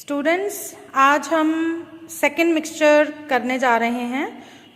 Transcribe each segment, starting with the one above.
Students, आज हम second mixture करने जा रहे हैं।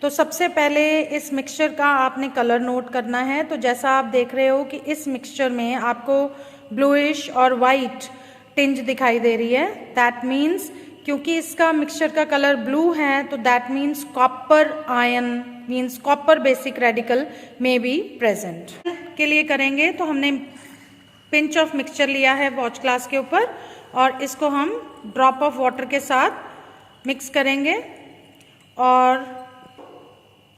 तो सबसे पहले इस मिक्सचर का आपने कलर नोट करना है। तो जैसा आप देख रहे हो कि इस मिक्सचर में आपको ब्लूइश और वाइट टिंज दिखाई दे रही है। दैट मीन्स क्योंकि इसका मिक्सचर का कलर ब्लू है तो that means copper ion means copper basic radical में बी प्रेजेंट। के लिए करेंगे तो हमने पिंच ऑफ मिक्सचर लिया है वॉच ग्लास के ऊपर और इसको हम ड्रॉप ऑफ वाटर के साथ मिक्स करेंगे और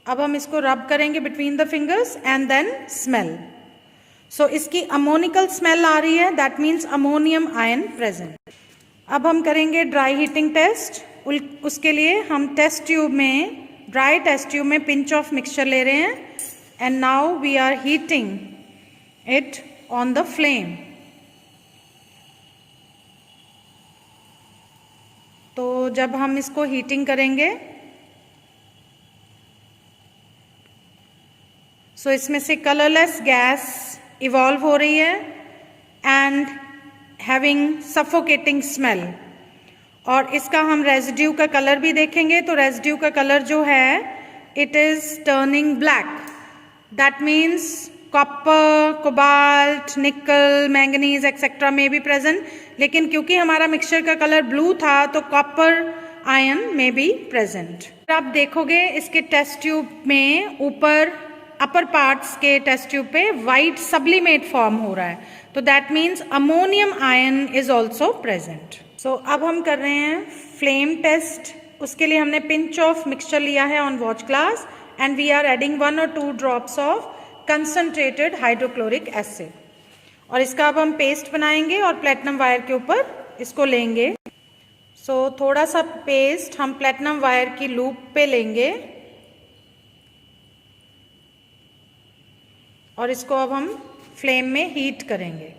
अब हम इसको रब करेंगे between the fingers and then smell. So इसकी अमोनिकल स्मेल आ रही है, that means ammonium ion present. अब हम करेंगे ड्राई हीटिंग टेस्ट। उसके लिए हम टेस्ट ट्यूब में ड्राई टेस्ट ट्यूब में पिंच ऑफ मिक्सचर ले रहे हैं and now we are heating it on the flame. तो जब हम इसको हीटिंग करेंगे सो इसमें से कलरलेस गैस इवॉल्व हो रही है एंड हैविंग सफोकेटिंग स्मेल। और इसका हम रेजिड्यू का कलर भी देखेंगे तो रेजिड्यू का कलर जो है it is turning black. That means copper, cobalt, निकल, मैंगनीज एक्सेट्रा में भी प्रेजेंट, लेकिन क्योंकि हमारा मिक्सचर का कलर ब्लू था तो कॉपर आयन में भी प्रेजेंट। आप देखोगे इसके टेस्ट ट्यूब में ऊपर अपर पार्ट्स के टेस्ट ट्यूब पे वाइट सब्लिमेट फॉर्म हो रहा है, तो that means ammonium ion is also present. So अब हम कर रहे हैं फ्लेम टेस्ट। उसके लिए हमने पिंच ऑफ मिक्सचर लिया है on watch glass and we are adding 1 or 2 drops of concentrated hydrochloric acid और इसका अब हम पेस्ट बनाएंगे और प्लेटिनम वायर के ऊपर इसको लेंगे। सो थोड़ा सा पेस्ट हम प्लेटिनम वायर की लूप पे लेंगे और इसको अब हम फ्लेम में हीट करेंगे।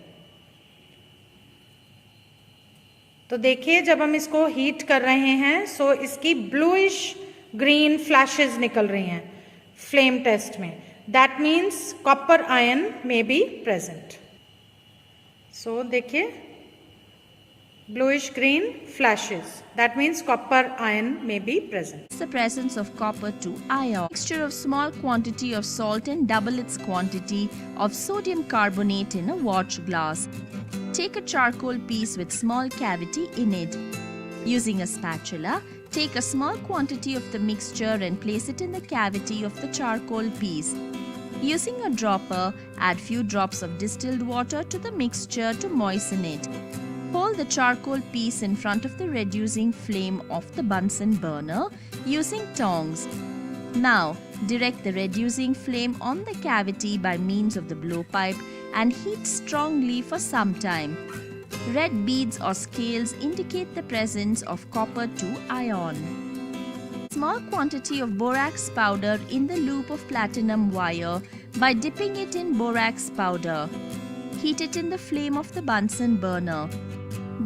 तो देखिए जब हम इसको हीट कर रहे हैं सो इसकी ब्लूइश ग्रीन फ्लैशेस निकल रही हैं फ्लेम टेस्ट में। दैट मीन्स कॉपर आयन में बी प्रेजेंट। सो देखिए bluish green flashes, that means copper ion may be present. The presence of copper 2 ion. Mixture of small quantity of salt and double its quantity of sodium carbonate in a watch glass. Take a charcoal piece with small cavity in it. Using a spatula, take a small quantity of the mixture and place it in the cavity of the charcoal piece. Using a dropper, add few drops of distilled water to the mixture to moisten it. Hold the charcoal piece in front of the reducing flame of the Bunsen burner using tongs. Now, direct the reducing flame on the cavity by means of the blowpipe and heat strongly for some time. Red beads or scales indicate the presence of copper 2 ion. Small quantity of borax powder in the loop of platinum wire by dipping it in borax powder. Heat it in the flame of the Bunsen burner.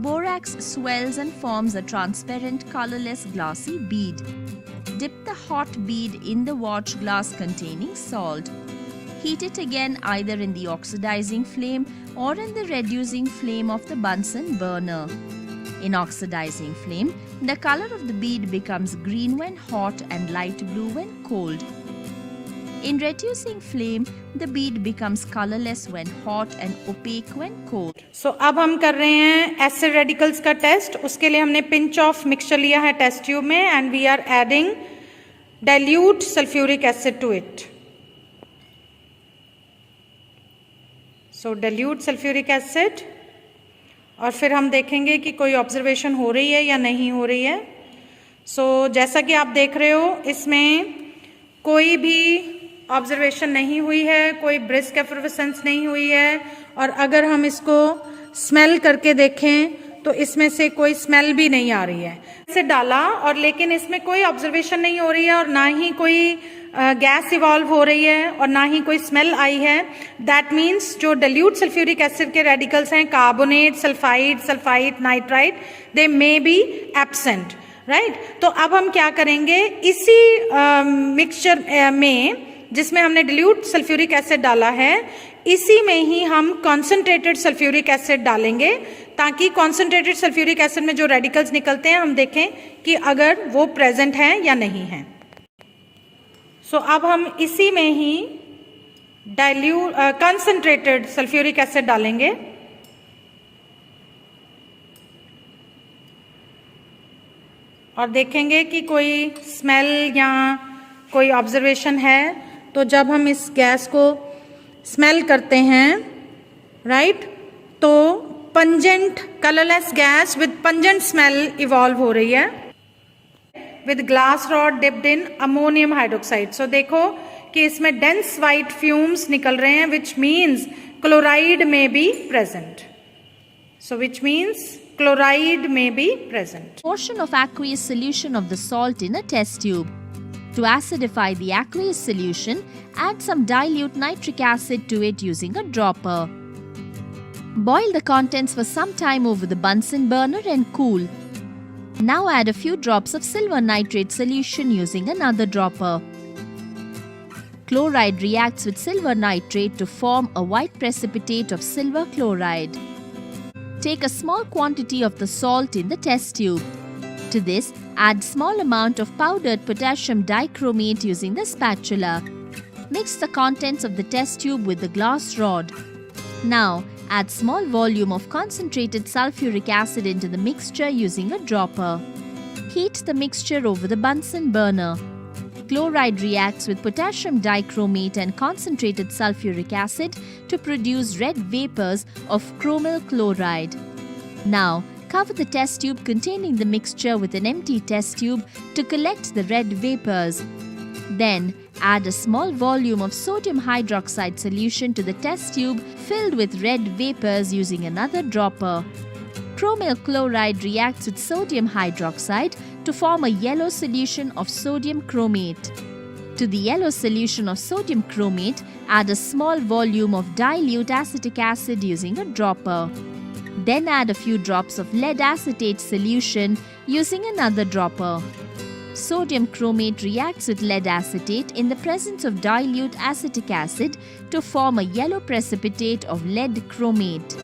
Borax swells and forms a transparent colorless glossy bead. Dip the hot bead in the watch glass containing salt. Heat it again either in the oxidizing flame or in the reducing flame of the Bunsen burner. In oxidizing flame, the color of the bead becomes green when hot and light blue when cold. In reducing flame, the bead becomes colorless when hot and opaque when cold. So अब हम कर रहे हैं acid radicals का test. उसके लिए हमने pinch of mixture लिया है टेस्ट ट्यूब में and we are adding dilute sulphuric acid to it. So dilute sulphuric acid और फिर हम देखेंगे कि कोई ऑब्जर्वेशन हो रही है या नहीं हो रही है। सो जैसा कि आप देख रहे हो इसमें कोई भी ऑब्जर्वेशन नहीं हुई है, कोई ब्रिस्क एफर्वेसेंस नहीं हुई है और अगर हम इसको स्मेल करके देखें तो इसमें से कोई स्मेल भी नहीं आ रही है। इसे डाला और लेकिन इसमें कोई ऑब्जर्वेशन नहीं हो रही है और ना ही कोई गैस इवॉल्व हो रही है और ना ही कोई स्मेल आई है। दैट मीन्स जो डाइल्यूट सल्फ्यूरिक एसिड के रेडिकल्स हैं carbonate, sulphide, sulphide, nitrite, they may be absent, right. तो अब हम क्या करेंगे इसी मिक्सचर में जिसमें हमने डाइल्यूट सल्फ्यूरिक एसिड डाला है इसी में ही हम कॉन्सेंट्रेटेड सल्फ्यूरिक एसिड डालेंगे ताकि कॉन्सेंट्रेटेड सल्फ्यूरिक एसिड में जो रेडिकल्स निकलते हैं हम देखें कि अगर वो प्रेजेंट हैं या नहीं हैं। सो अब हम इसी में ही कॉन्सेंट्रेटेड सल्फ्यूरिक एसिड डालेंगे और देखेंगे कि कोई स्मेल या कोई ऑब्जर्वेशन है। तो जब हम इस गैस को स्मेल करते हैं, राइट, तो pungent colourless gas with pungent smell evolve हो रही है with glass rod dipped in ammonium hydroxide. So देखो कि इसमें डेंस वाइट फ्यूम्स निकल रहे हैं, which means chloride may be present. So which means chloride may be present. Portion of aqueous solution of the salt in a test tube. To acidify the aqueous solution, add some dilute nitric acid to it using a dropper. Boil the contents for some time over the Bunsen burner and cool. Now add a few drops of silver nitrate solution using another dropper. Chloride reacts with silver nitrate to form a white precipitate of silver chloride. Take a small quantity of the salt in the test tube. To this, add small amount of powdered potassium dichromate using the spatula. Mix the contents of the test tube with the glass rod. Now, add small volume of concentrated sulfuric acid into the mixture using a dropper. Heat the mixture over the Bunsen burner. Chloride reacts with potassium dichromate and concentrated sulfuric acid to produce red vapors of chromyl chloride. Now, cover the test tube containing the mixture with an empty test tube to collect the red vapors. Then, add a small volume of sodium hydroxide solution to the test tube filled with red vapors using another dropper. Chromyl chloride reacts with sodium hydroxide to form a yellow solution of sodium chromate. To the yellow solution of sodium chromate, add a small volume of dilute acetic acid using a dropper. Then add a few drops of lead acetate solution using another dropper. Sodium chromate reacts with lead acetate in the presence of dilute acetic acid to form a yellow precipitate of lead chromate.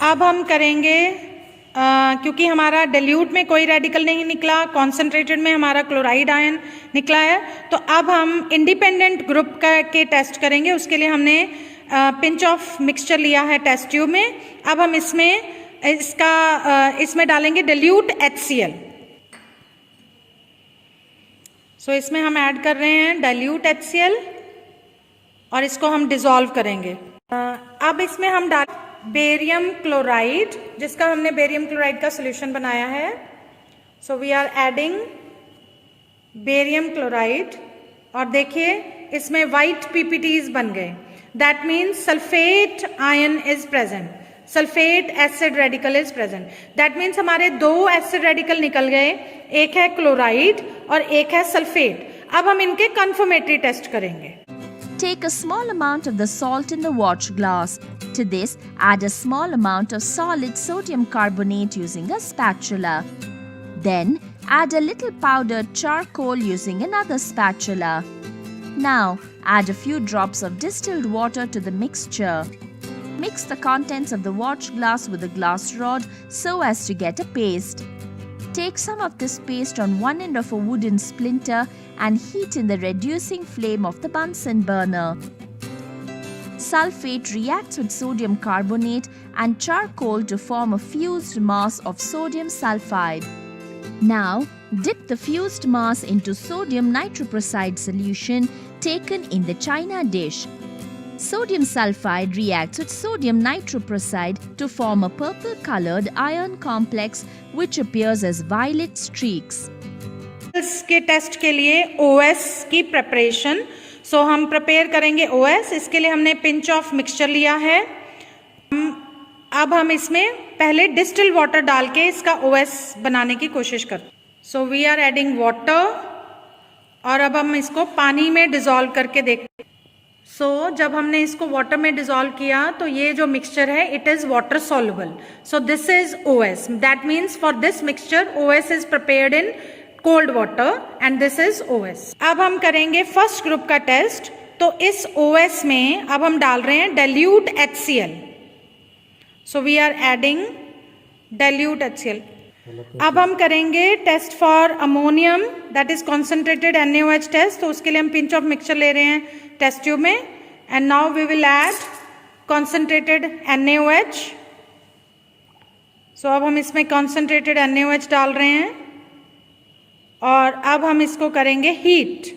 अब हम करेंगे क्योंकि हमारा dilute में कोई radical नहीं निकला, concentrated में हमारा क्लोराइड आयन निकला है, तो अब हम इंडिपेंडेंट ग्रुप के टेस्ट करेंगे। उसके लिए हमने पिंच ऑफ मिक्सचर लिया है टेस्ट ट्यूब में। अब हम इसमें डालेंगे डिल्यूट HCl। सो इसमें हम ऐड कर रहे हैं डाइल्यूट HCl और इसको हम डिसॉल्व करेंगे। अब इसमें हम डाल बेरियम क्लोराइड, जिसका हमने बेरियम क्लोराइड का सोल्यूशन बनाया है। So we are adding barium chloride और देखिए इसमें वाइट PPTs बन गए। That means sulphate ion is present, sulphate acid radical is present. That means हमारे दो एसिड रेडिकल निकल गए, एक है क्लोराइड और एक है सल्फेट। अब हम इनके कंफर्मेटरी टेस्ट करेंगे। Take a small amount of the salt in the watch glass. To this, add a small amount of solid sodium carbonate using a spatula. Then, add a little powdered charcoal using another spatula. Now, add a few drops of distilled water to the mixture. Mix the contents of the watch glass with a glass rod so as to get a paste. Take some of this paste on one end of a wooden splinter and heat in the reducing flame of the Bunsen burner. Sulfate reacts with sodium carbonate and charcoal to form a fused mass of sodium sulfide. Now, dip the fused mass into sodium nitroprusside solution taken in the china dish. Sodium sulfide reacts with sodium nitroprusside to form a purple-colored iron complex which appears as violet streaks. के test के लिए OS की preparation. सो हम prepare करेंगे OS। इसके लिए हमने pinch of mixture लिया है। अब हम इसमें पहले डिस्टिल वाटर डाल के इसका OS बनाने की कोशिश करते हैं। So we are adding water और अब हम इसको पानी में डिसॉल्व करके देखते हैं। सो जब हमने इसको वाटर में डिसॉल्व किया तो ये जो मिक्सचर है it is water soluble. So this is OS। That means for this mixture OS is prepared in cold water and this is OS। अब हम करेंगे फर्स्ट ग्रुप का टेस्ट तो इस OS में अब हम डाल रहे हैं dilute HCl. So we are adding dilute HCl. अब हम करेंगे test for ammonium, that is concentrated NaOH test. तो उसके लिए हम पिंच ऑफ मिक्सचर ले रहे हैं टेस्ट ट्यूब में. And now we will add concentrated NaOH. So अब हम इसमें कॉन्सेंट्रेटेड NaOH डाल रहे हैं और अब हम इसको करेंगे हीट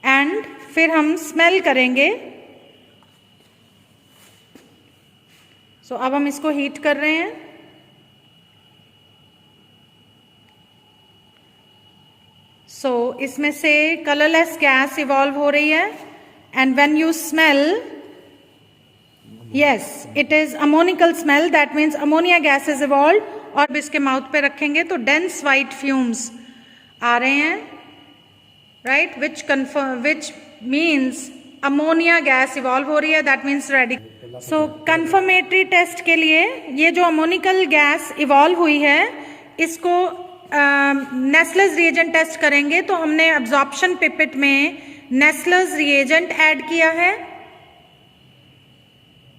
एंड फिर हम स्मेल करेंगे. सो अब हम इसको हीट कर रहे हैं. सो इसमें से कलरलेस गैस इवॉल्व हो रही है and when you smell, yes it is ammoniacal smell, that means ammonia gas is evolve. और इसके माउथ पे रखेंगे तो डेंस वाइट फ्यूम्स आ रहे हैं, right, which means ammonia gas evolve हो रही है, that means ready. So confirmatory test के लिए ये जो अमोनिकल गैस इवॉल्व हुई है इसको नेस्लर्स रिएजेंट टेस्ट करेंगे. तो हमने एब्जॉर्प्शन पिपेट में नेस्लर्स रिएजेंट ऐड किया है.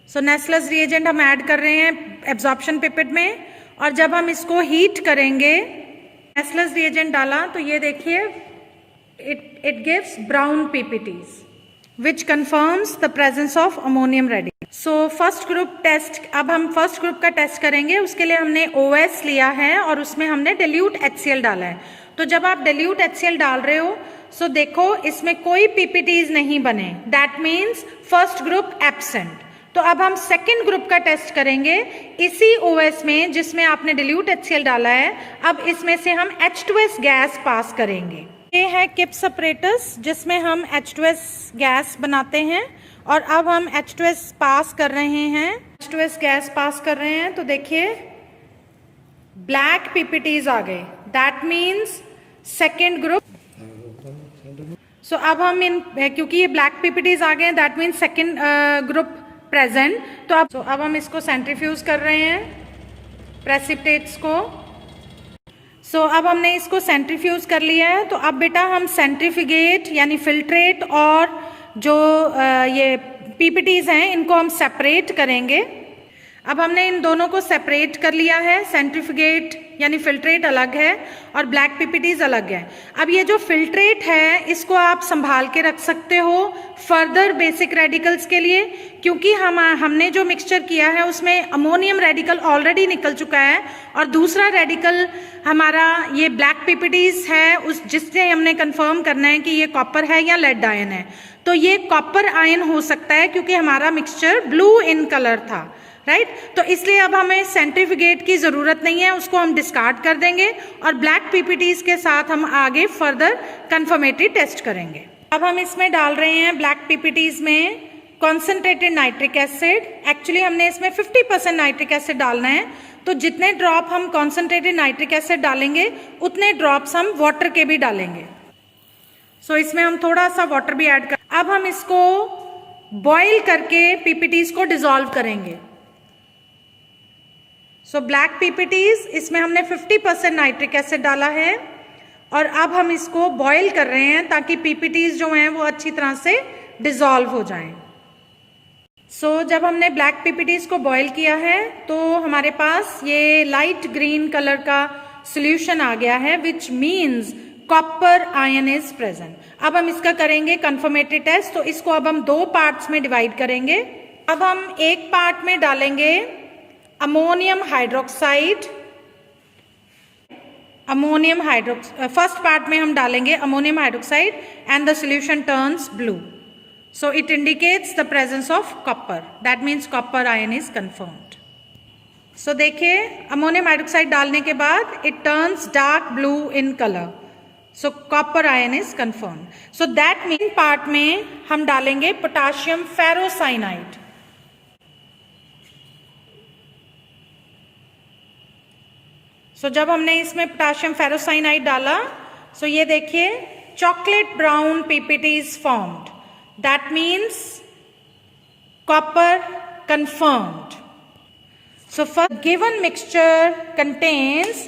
सो नेस्लर्स रिएजेंट हम ऐड कर रहे हैं एब्जॉर्प्शन पिपेट में. और जब हम इसको हीट करेंगे, नेस्लर्स रिएजेंट डाला तो ये देखिए it gives brown PPTs which confirms the presence of ammonium radicals. So first group test, अब हम फर्स्ट ग्रुप का टेस्ट करेंगे. उसके लिए हमने OS लिया है और उसमें हमने dilute HCl डाला है. तो जब आप dilute HCl डाल रहे हो सो देखो इसमें कोई PPTs नहीं बने, that means first group absent. तो अब हम सेकेंड ग्रुप का टेस्ट करेंगे इसी OS में जिसमें आपने dilute HCl डाला है. अब इसमें से हम H2S गैस पास करेंगे. ये है किप्स सेपरेटर्स जिसमें हम H2S गैस बनाते हैं और अब हम H2S पास कर रहे हैं. H2S गैस पास कर रहे हैं तो देखिए ब्लैक PPTs आ गए, दैट मीन्स सेकेंड ग्रुप. सो अब हम क्योंकि ये ब्लैक PPTs आ गए that means second group present. तो अब हम इसको सेंट्रीफ्यूज कर रहे हैं प्रेसिपिटेट्स को. सो अब हमने इसको सेंट्रीफ्यूज कर लिया है. तो अब बेटा हम सेंट्रीफ्यूगेट यानी फिल्ट्रेट और जो ये PPTs हैं इनको हम सेपरेट करेंगे. अब हमने इन दोनों को सेपरेट कर लिया है. सेंट्रीफ्यूगेट यानी फिल्ट्रेट अलग है और ब्लैक PPTs अलग है. अब ये जो फिल्ट्रेट है इसको आप संभाल के रख सकते हो फर्दर बेसिक रेडिकल्स के लिए, क्योंकि हमने जो मिक्सचर किया है उसमें अमोनियम रेडिकल ऑलरेडी निकल चुका है और दूसरा रेडिकल हमारा ये ब्लैक PPTs है उस जिससे हमने कंफर्म करना है कि ये कॉपर है या लेड आयन है. तो ये कॉपर आयन हो सकता है क्योंकि हमारा मिक्सचर ब्लू इन कलर था, राइट. तो इसलिए अब हमें सेंट्रीफ्यूगेट की जरूरत नहीं है, उसको हम डिस्कार्ड कर देंगे और ब्लैक PPTs के साथ हम आगे फर्दर कंफर्मेटरी टेस्ट करेंगे. अब हम इसमें डाल रहे हैं ब्लैक PPTs में कॉन्सेंट्रेटेड नाइट्रिक एसिड. एक्चुअली हमने इसमें 50% नाइट्रिक एसिड डालना है. तो जितने ड्रॉप हम कॉन्सेंट्रेटेड नाइट्रिक एसिड डालेंगे उतने ड्रॉप्स हम वाटर के भी डालेंगे. सो इसमें हम थोड़ा सा वाटर भी ऐड कर. अब हम इसको बॉईल करके PPTs को डिसॉल्व करेंगे. सो ब्लैक PPTs इसमें हमने 50% नाइट्रिक एसिड डाला है और अब हम इसको बॉईल कर रहे हैं ताकि PPTs जो हैं वो अच्छी तरह से डिसॉल्व हो जाएं. सो जब हमने ब्लैक PPTs को बॉईल किया है तो हमारे पास ये लाइट ग्रीन कलर का सॉल्यूशन आ गया है which means copper ion is present. अब हम इसका करेंगे कंफर्मेटरी टेस्ट. तो इसको अब हम दो पार्ट्स में डिवाइड करेंगे. अब हम एक पार्ट में डालेंगे अमोनियम हाइड्रोक्साइड. फर्स्ट पार्ट में हम डालेंगे ammonium hydroxide and the solution turns blue. So it indicates the presence of copper, that means copper ion is confirmed. So देखिए अमोनियम हाइड्रोक्साइड डालने के बाद it turns dark blue in colour. So copper ion is confirmed. So that mean part में हम डालेंगे potassium ferrocyanide. सो जब हमने इसमें पोटाशियम फेरोसाइनाइड डाला सो ये देखिए chocolate brown PPTs formed, that means copper confirmed. So first given mixture contains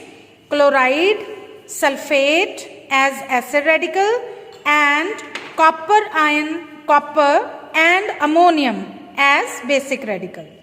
chloride, sulphate as acid radical and copper ion copper and ammonium as basic radicals.